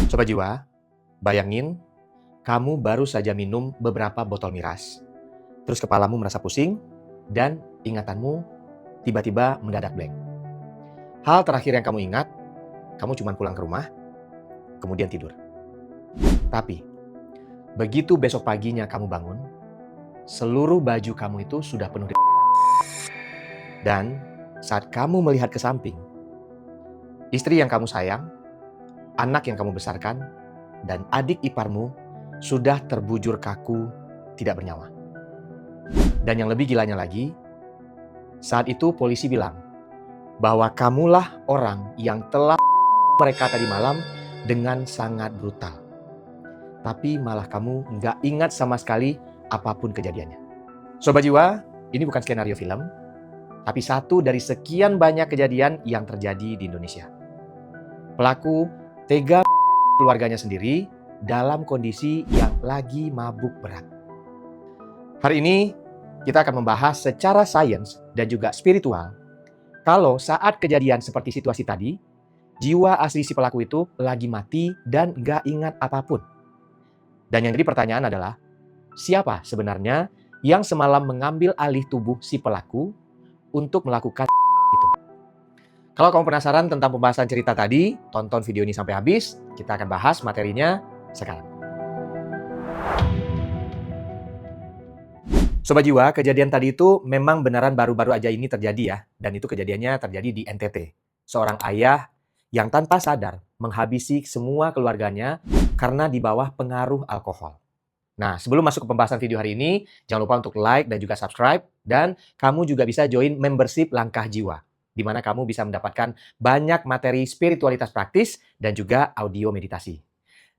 Sobat Jiwa, bayangin kamu baru saja minum beberapa botol miras. Terus kepalamu merasa pusing dan ingatanmu tiba-tiba mendadak blank. Hal terakhir yang kamu ingat, kamu cuma pulang ke rumah, kemudian tidur. Tapi, begitu besok paginya kamu bangun, seluruh baju kamu itu sudah penuh dan saat kamu melihat ke samping, istri yang kamu sayang, anak yang kamu besarkan, dan adik iparmu sudah terbujur kaku, tidak bernyawa. Dan yang lebih gilanya lagi, saat itu polisi bilang bahwa kamulah orang yang telah mereka tadi malam dengan sangat brutal. Tapi malah kamu nggak ingat sama sekali apapun kejadiannya. Sobat Jiwa, ini bukan skenario film, tapi satu dari sekian banyak kejadian yang terjadi di Indonesia. Pelaku tega keluarganya sendiri dalam kondisi yang lagi mabuk berat. Hari ini kita akan membahas secara sains dan juga spiritual kalau saat kejadian seperti situasi tadi, jiwa asli si pelaku itu lagi mati dan nggak ingat apapun. Dan yang jadi pertanyaan adalah, siapa sebenarnya yang semalam mengambil alih tubuh si pelaku untuk melakukan itu? Kalau kamu penasaran tentang pembahasan cerita tadi, tonton video ini sampai habis. Kita akan bahas materinya sekarang. Sobat Jiwa, kejadian tadi itu memang beneran baru-baru aja ini terjadi ya. Dan itu kejadiannya terjadi di NTT. Seorang ayah yang tanpa sadar menghabisi semua keluarganya karena di bawah pengaruh alkohol. Nah, sebelum masuk ke pembahasan video hari ini, jangan lupa untuk like dan juga subscribe. Dan kamu juga bisa join membership Langkah Jiwa, di mana kamu bisa mendapatkan banyak materi spiritualitas praktis dan juga audio meditasi.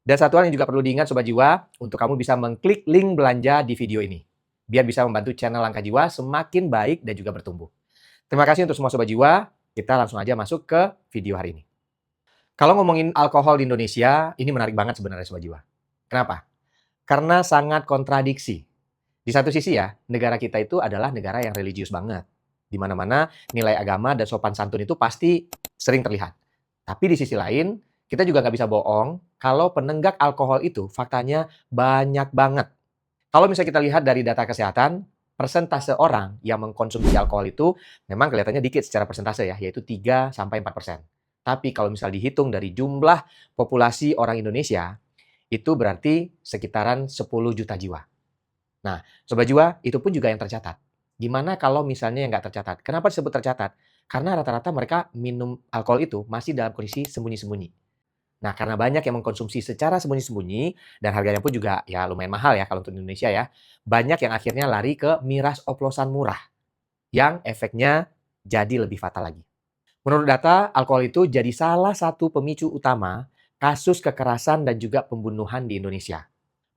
Dan satu hal yang juga perlu diingat Sobat Jiwa, untuk kamu bisa mengklik link belanja di video ini, biar bisa membantu channel Langkah Jiwa semakin baik dan juga bertumbuh. Terima kasih untuk semua Sobat Jiwa, kita langsung aja masuk ke video hari ini. Kalau ngomongin alkohol di Indonesia, ini menarik banget sebenarnya Sobat Jiwa. Kenapa? Karena sangat kontradiksi. Di satu sisi ya, negara kita itu adalah negara yang religius banget. Di mana-mana nilai agama dan sopan santun itu pasti sering terlihat. Tapi di sisi lain, kita juga nggak bisa bohong kalau penenggak alkohol itu faktanya banyak banget. Kalau misalnya kita lihat dari data kesehatan, persentase orang yang mengkonsumsi alkohol itu memang kelihatannya dikit secara persentase ya, yaitu 3-4%. Tapi kalau misalnya dihitung dari jumlah populasi orang Indonesia, itu berarti sekitaran 10 juta jiwa. Nah, Sobat Jiwa, itu pun juga yang tercatat. Gimana kalau misalnya yang nggak tercatat? Kenapa disebut tercatat? Karena rata-rata mereka minum alkohol itu masih dalam kondisi sembunyi-sembunyi. Nah, karena banyak yang mengkonsumsi secara sembunyi-sembunyi, dan harganya pun juga ya lumayan mahal ya kalau untuk Indonesia ya, banyak yang akhirnya lari ke miras oplosan murah, yang efeknya jadi lebih fatal lagi. Menurut data, alkohol itu jadi salah satu pemicu utama kasus kekerasan dan juga pembunuhan di Indonesia.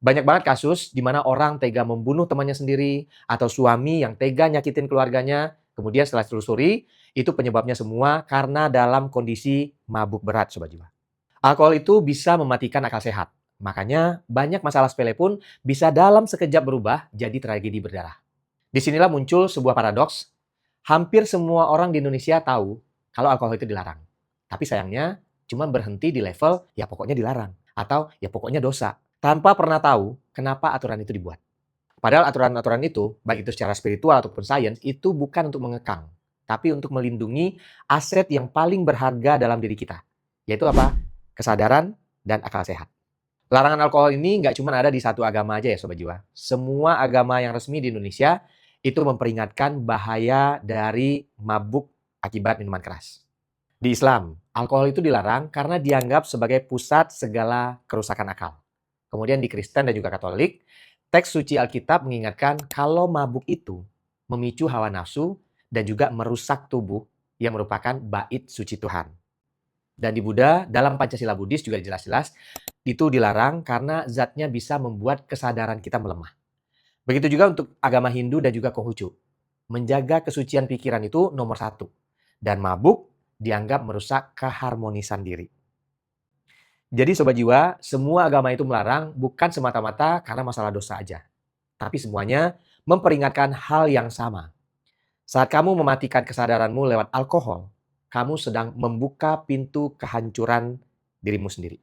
Banyak banget kasus di mana orang tega membunuh temannya sendiri atau suami yang tega nyakitin keluarganya. Kemudian setelah telusuri, itu penyebabnya semua karena dalam kondisi mabuk berat, Sobat Jiwa. Alkohol itu bisa mematikan akal sehat. Makanya banyak masalah sepele pun bisa dalam sekejap berubah jadi tragedi berdarah. Disinilah muncul sebuah paradoks. Hampir semua orang di Indonesia tahu kalau alkohol itu dilarang. Tapi sayangnya cuma berhenti di level ya pokoknya dilarang atau ya pokoknya dosa, tanpa pernah tahu kenapa aturan itu dibuat. Padahal aturan-aturan itu, baik itu secara spiritual ataupun sains, itu bukan untuk mengekang, tapi untuk melindungi aset yang paling berharga dalam diri kita, yaitu apa? Kesadaran dan akal sehat. Larangan alkohol ini nggak cuma ada di satu agama aja ya Sobat Jiwa. Semua agama yang resmi di Indonesia itu memperingatkan bahaya dari mabuk akibat minuman keras. Di Islam, alkohol itu dilarang karena dianggap sebagai pusat segala kerusakan akal. Kemudian di Kristen dan juga Katolik, teks suci Alkitab mengingatkan kalau mabuk itu memicu hawa nafsu dan juga merusak tubuh yang merupakan bait suci Tuhan. Dan di Buddha, dalam Pancasila Buddhis juga jelas-jelas itu dilarang karena zatnya bisa membuat kesadaran kita melemah. Begitu juga untuk agama Hindu dan juga Konghucu. Menjaga kesucian pikiran itu nomor 1. Dan mabuk dianggap merusak keharmonisan diri. Jadi Sobat Jiwa, semua agama itu melarang bukan semata-mata karena masalah dosa aja. Tapi semuanya memperingatkan hal yang sama. Saat kamu mematikan kesadaranmu lewat alkohol, kamu sedang membuka pintu kehancuran dirimu sendiri.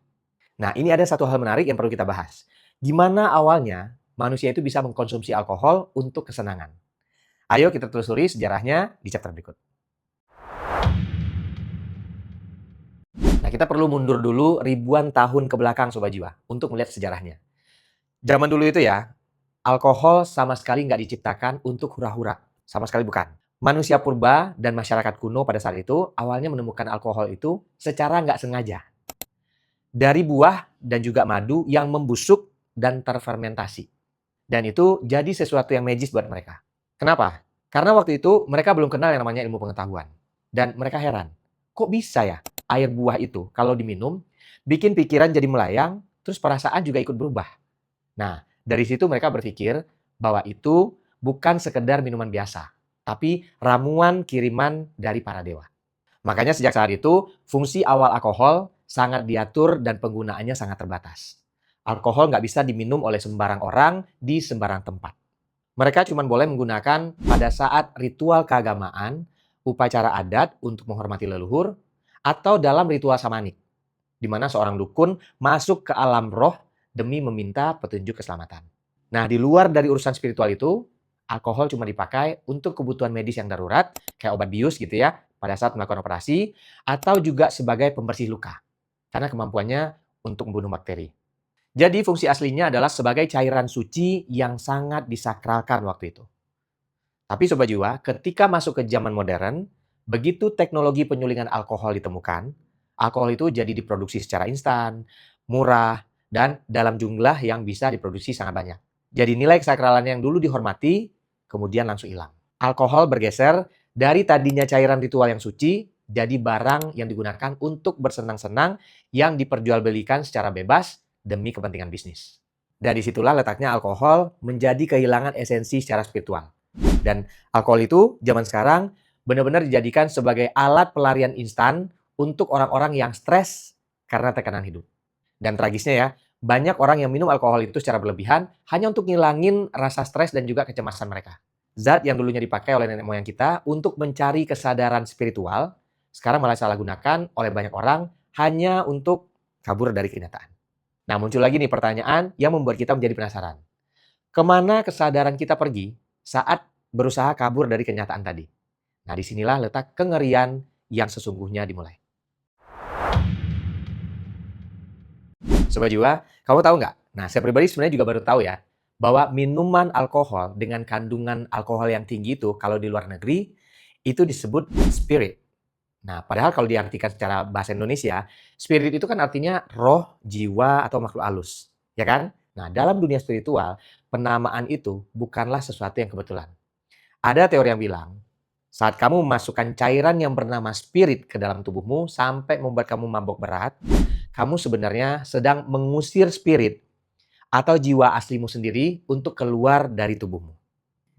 Nah, ini ada satu hal menarik yang perlu kita bahas. Gimana awalnya manusia itu bisa mengkonsumsi alkohol untuk kesenangan? Ayo kita telusuri sejarahnya di chapter berikut. Nah, kita perlu mundur dulu ribuan tahun ke belakang Sobat Jiwa untuk melihat sejarahnya. Zaman dulu itu ya, alkohol sama sekali nggak diciptakan untuk hura-hura. Sama sekali bukan. Manusia purba dan masyarakat kuno pada saat itu awalnya menemukan alkohol itu secara nggak sengaja. Dari buah dan juga madu yang membusuk dan terfermentasi. Dan itu jadi sesuatu yang magis buat mereka. Kenapa? Karena waktu itu mereka belum kenal yang namanya ilmu pengetahuan. Dan mereka heran, kok bisa ya air buah itu kalau diminum, bikin pikiran jadi melayang, terus perasaan juga ikut berubah. Nah, dari situ mereka berpikir bahwa itu bukan sekedar minuman biasa, tapi ramuan kiriman dari para dewa. Makanya sejak saat itu, fungsi awal alkohol sangat diatur dan penggunaannya sangat terbatas. Alkohol nggak bisa diminum oleh sembarang orang di sembarang tempat. Mereka cuma boleh menggunakan pada saat ritual keagamaan, upacara adat untuk menghormati leluhur, atau dalam ritual samanik, di mana seorang dukun masuk ke alam roh demi meminta petunjuk keselamatan. Nah, di luar dari urusan spiritual itu, alkohol cuma dipakai untuk kebutuhan medis yang darurat, kayak obat bius gitu ya, pada saat melakukan operasi, atau juga sebagai pembersih luka, karena kemampuannya untuk membunuh bakteri. Jadi fungsi aslinya adalah sebagai cairan suci yang sangat disakralkan waktu itu. Tapi Sobat Jiwa, ketika masuk ke zaman modern, begitu teknologi penyulingan alkohol ditemukan, alkohol itu jadi diproduksi secara instan, murah, dan dalam jumlah yang bisa diproduksi sangat banyak. Jadi nilai kesakralan yang dulu dihormati, kemudian langsung hilang. Alkohol bergeser dari tadinya cairan ritual yang suci, jadi barang yang digunakan untuk bersenang-senang yang diperjualbelikan secara bebas demi kepentingan bisnis. Dari situlah letaknya alkohol menjadi kehilangan esensi secara spiritual. Dan alkohol itu zaman sekarang benar-benar dijadikan sebagai alat pelarian instan untuk orang-orang yang stres karena tekanan hidup. Dan tragisnya ya, banyak orang yang minum alkohol itu secara berlebihan hanya untuk ngilangin rasa stres dan juga kecemasan mereka. Zat yang dulunya dipakai oleh nenek moyang kita untuk mencari kesadaran spiritual, sekarang malah salah gunakan oleh banyak orang hanya untuk kabur dari kenyataan. Nah, muncul lagi nih pertanyaan yang membuat kita menjadi penasaran. Kemana kesadaran kita pergi saat berusaha kabur dari kenyataan tadi? Nah, disinilah letak kengerian yang sesungguhnya dimulai. Sobat Jiwa, kamu tahu nggak? Nah, saya pribadi sebenarnya juga baru tahu ya, bahwa minuman alkohol dengan kandungan alkohol yang tinggi itu, kalau di luar negeri, itu disebut spirit. Nah, padahal kalau diartikan secara bahasa Indonesia, spirit itu kan artinya roh, jiwa, atau makhluk halus. Ya kan? Nah, dalam dunia spiritual, penamaan itu bukanlah sesuatu yang kebetulan. Ada teori yang bilang, saat kamu memasukkan cairan yang bernama spirit ke dalam tubuhmu sampai membuat kamu mabok berat, kamu sebenarnya sedang mengusir spirit atau jiwa aslimu sendiri untuk keluar dari tubuhmu.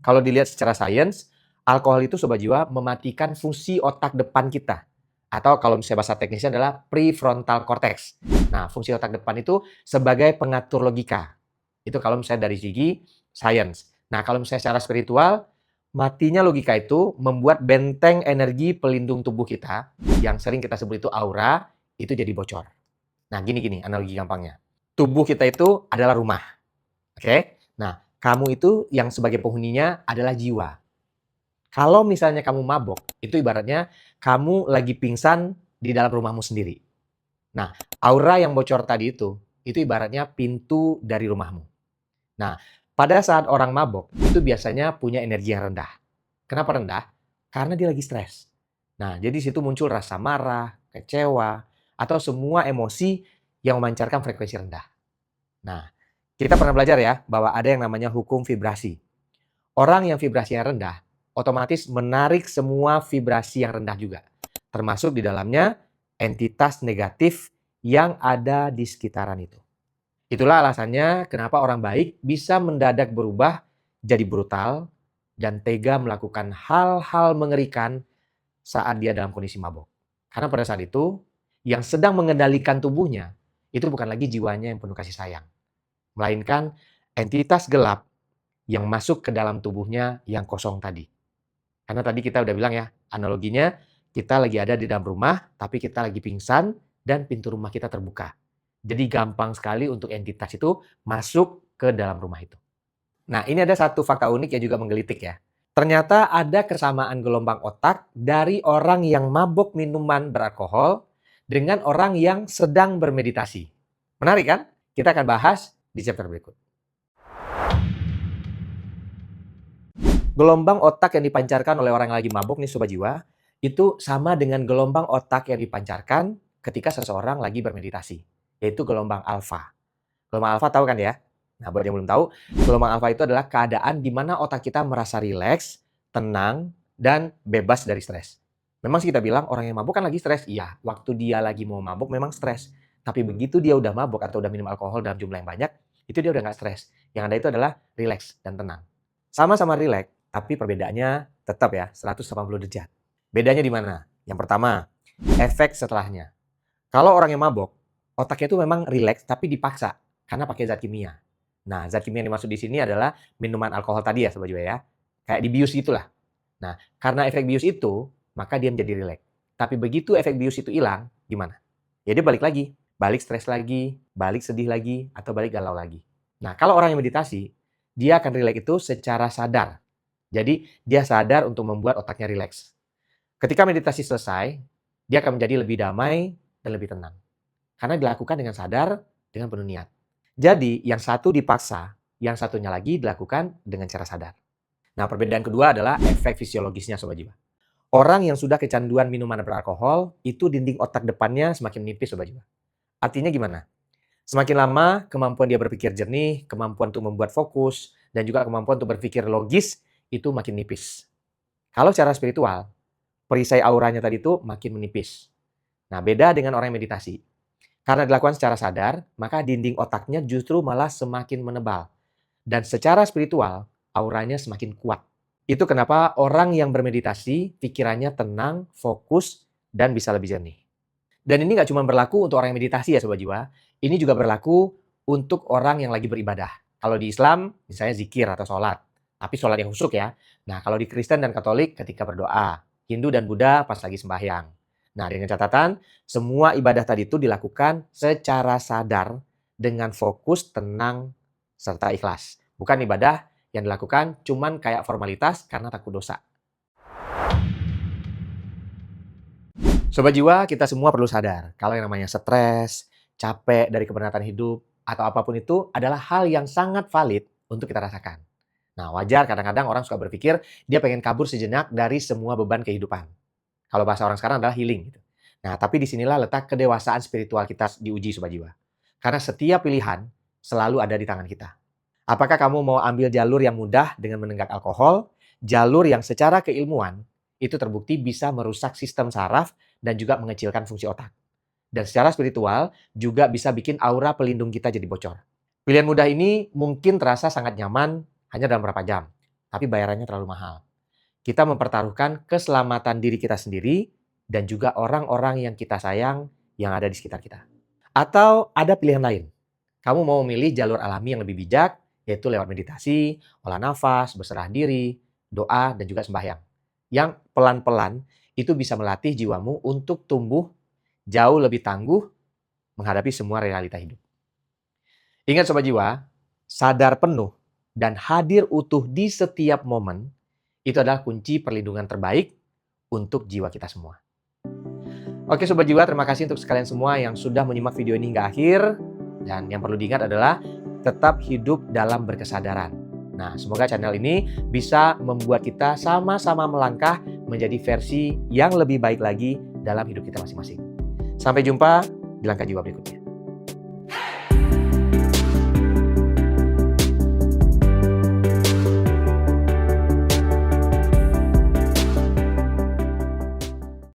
Kalau dilihat secara sains, alkohol itu Sobat Jiwa mematikan fungsi otak depan kita. Atau kalau misalnya bahasa teknisnya adalah prefrontal cortex. Nah, fungsi otak depan itu sebagai pengatur logika. Itu kalau misalnya dari segi sains. Nah, kalau misalnya secara spiritual, matinya logika itu membuat benteng energi pelindung tubuh kita, yang sering kita sebut itu aura, itu jadi bocor. Nah, gini analogi gampangnya. Tubuh kita itu adalah rumah. Oke? Nah, kamu itu yang sebagai penghuninya adalah jiwa. Kalau misalnya kamu mabok, itu ibaratnya kamu lagi pingsan di dalam rumahmu sendiri. Nah, aura yang bocor tadi itu ibaratnya pintu dari rumahmu. Nah, pada saat orang mabok, itu biasanya punya energi yang rendah. Kenapa rendah? Karena dia lagi stres. Nah, jadi di situ muncul rasa marah, kecewa, atau semua emosi yang memancarkan frekuensi rendah. Nah, kita pernah belajar ya, bahwa ada yang namanya hukum vibrasi. Orang yang vibrasinya rendah, otomatis menarik semua vibrasi yang rendah juga. Termasuk di dalamnya entitas negatif yang ada di sekitaran itu. Itulah alasannya kenapa orang baik bisa mendadak berubah jadi brutal dan tega melakukan hal-hal mengerikan saat dia dalam kondisi mabok. Karena pada saat itu, yang sedang mengendalikan tubuhnya, itu bukan lagi jiwanya yang penuh kasih sayang. Melainkan entitas gelap yang masuk ke dalam tubuhnya yang kosong tadi. Karena tadi kita udah bilang ya, analoginya kita lagi ada di dalam rumah, tapi kita lagi pingsan dan pintu rumah kita terbuka. Jadi gampang sekali untuk entitas itu masuk ke dalam rumah itu. Nah, ini ada satu fakta unik yang juga menggelitik ya. Ternyata ada kesamaan gelombang otak dari orang yang mabuk minuman beralkohol dengan orang yang sedang bermeditasi. Menarik kan? Kita akan bahas di chapter berikut. Gelombang otak yang dipancarkan oleh orang yang lagi mabuk nih Sobat Jiwa, itu sama dengan gelombang otak yang dipancarkan ketika seseorang lagi bermeditasi, yaitu gelombang alfa. Gelombang alfa tahu kan ya? Nah, buat yang belum tahu, gelombang alfa itu adalah keadaan di mana otak kita merasa rileks, tenang, dan bebas dari stres. Memang sih kita bilang orang yang mabuk kan lagi stres. Iya, waktu dia lagi mau mabuk memang stres. Tapi begitu dia udah mabuk atau udah minum alkohol dalam jumlah yang banyak, itu dia udah nggak stres. Yang ada itu adalah rileks dan tenang. Sama-sama rileks, tapi perbedaannya tetap ya 180 derajat. Bedanya di mana? Yang pertama, efek setelahnya. Kalau orang yang mabuk, otaknya itu memang rileks tapi dipaksa karena pakai zat kimia. Nah, zat kimia yang dimaksud di sini adalah minuman alkohol tadi ya Sobat Jiwa ya. Kayak dibius gitulah. Nah, karena efek bius itu, maka dia menjadi rileks. Tapi begitu efek bius itu hilang, gimana? Ya dia balik lagi. Balik stres lagi, balik sedih lagi, atau balik galau lagi. Nah, kalau orang yang meditasi, dia akan rileks itu secara sadar. Jadi, dia sadar untuk membuat otaknya rileks. Ketika meditasi selesai, dia akan menjadi lebih damai dan lebih tenang. Karena dilakukan dengan sadar, dengan penuh niat. Jadi, yang satu dipaksa, yang satunya lagi dilakukan dengan cara sadar. Nah, perbedaan kedua adalah efek fisiologisnya Sobat Jiwa. Orang yang sudah kecanduan minuman beralkohol, itu dinding otak depannya semakin menipis Sobat Jiwa. Artinya gimana? Semakin lama, kemampuan dia berpikir jernih, kemampuan untuk membuat fokus, dan juga kemampuan untuk berpikir logis, itu makin nipis. Kalau secara spiritual, perisai auranya tadi itu makin menipis. Nah, beda dengan orang yang meditasi. Karena dilakukan secara sadar, maka dinding otaknya justru malah semakin menebal. Dan secara spiritual, auranya semakin kuat. Itu kenapa orang yang bermeditasi, pikirannya tenang, fokus, dan bisa lebih jernih. Dan ini nggak cuma berlaku untuk orang yang meditasi ya Sobat Jiwa. Ini juga berlaku untuk orang yang lagi beribadah. Kalau di Islam, misalnya zikir atau sholat. Tapi sholat yang khusyuk ya. Nah, kalau di Kristen dan Katolik ketika berdoa. Hindu dan Buddha pas lagi sembahyang. Nah, dengan catatan, semua ibadah tadi itu dilakukan secara sadar dengan fokus, tenang, serta ikhlas. Bukan ibadah yang dilakukan cuman kayak formalitas karena takut dosa. Sobat Jiwa, kita semua perlu sadar kalau yang namanya stres, capek dari kepenatan hidup, atau apapun itu adalah hal yang sangat valid untuk kita rasakan. Nah, wajar kadang-kadang orang suka berpikir dia pengen kabur sejenak dari semua beban kehidupan. Kalau bahasa orang sekarang adalah healing gitu. Nah, tapi disinilah letak kedewasaan spiritual kita diuji Sobat Jiwa. Karena setiap pilihan selalu ada di tangan kita. Apakah kamu mau ambil jalur yang mudah dengan menenggak alkohol, jalur yang secara keilmuan itu terbukti bisa merusak sistem saraf dan juga mengecilkan fungsi otak. Dan secara spiritual juga bisa bikin aura pelindung kita jadi bocor. Pilihan mudah ini mungkin terasa sangat nyaman hanya dalam beberapa jam, tapi bayarannya terlalu mahal. Kita mempertaruhkan keselamatan diri kita sendiri dan juga orang-orang yang kita sayang yang ada di sekitar kita. Atau ada pilihan lain. Kamu mau memilih jalur alami yang lebih bijak, yaitu lewat meditasi, olah nafas, berserah diri, doa, dan juga sembahyang. Yang pelan-pelan itu bisa melatih jiwamu untuk tumbuh jauh lebih tangguh menghadapi semua realita hidup. Ingat Sobat Jiwa, sadar penuh dan hadir utuh di setiap momen itu adalah kunci perlindungan terbaik untuk jiwa kita semua. Oke Sobat Jiwa, terima kasih untuk sekalian semua yang sudah menyimak video ini hingga akhir. Dan yang perlu diingat adalah tetap hidup dalam berkesadaran. Nah, semoga channel ini bisa membuat kita sama-sama melangkah menjadi versi yang lebih baik lagi dalam hidup kita masing-masing. Sampai jumpa di Langkah Jiwa berikutnya.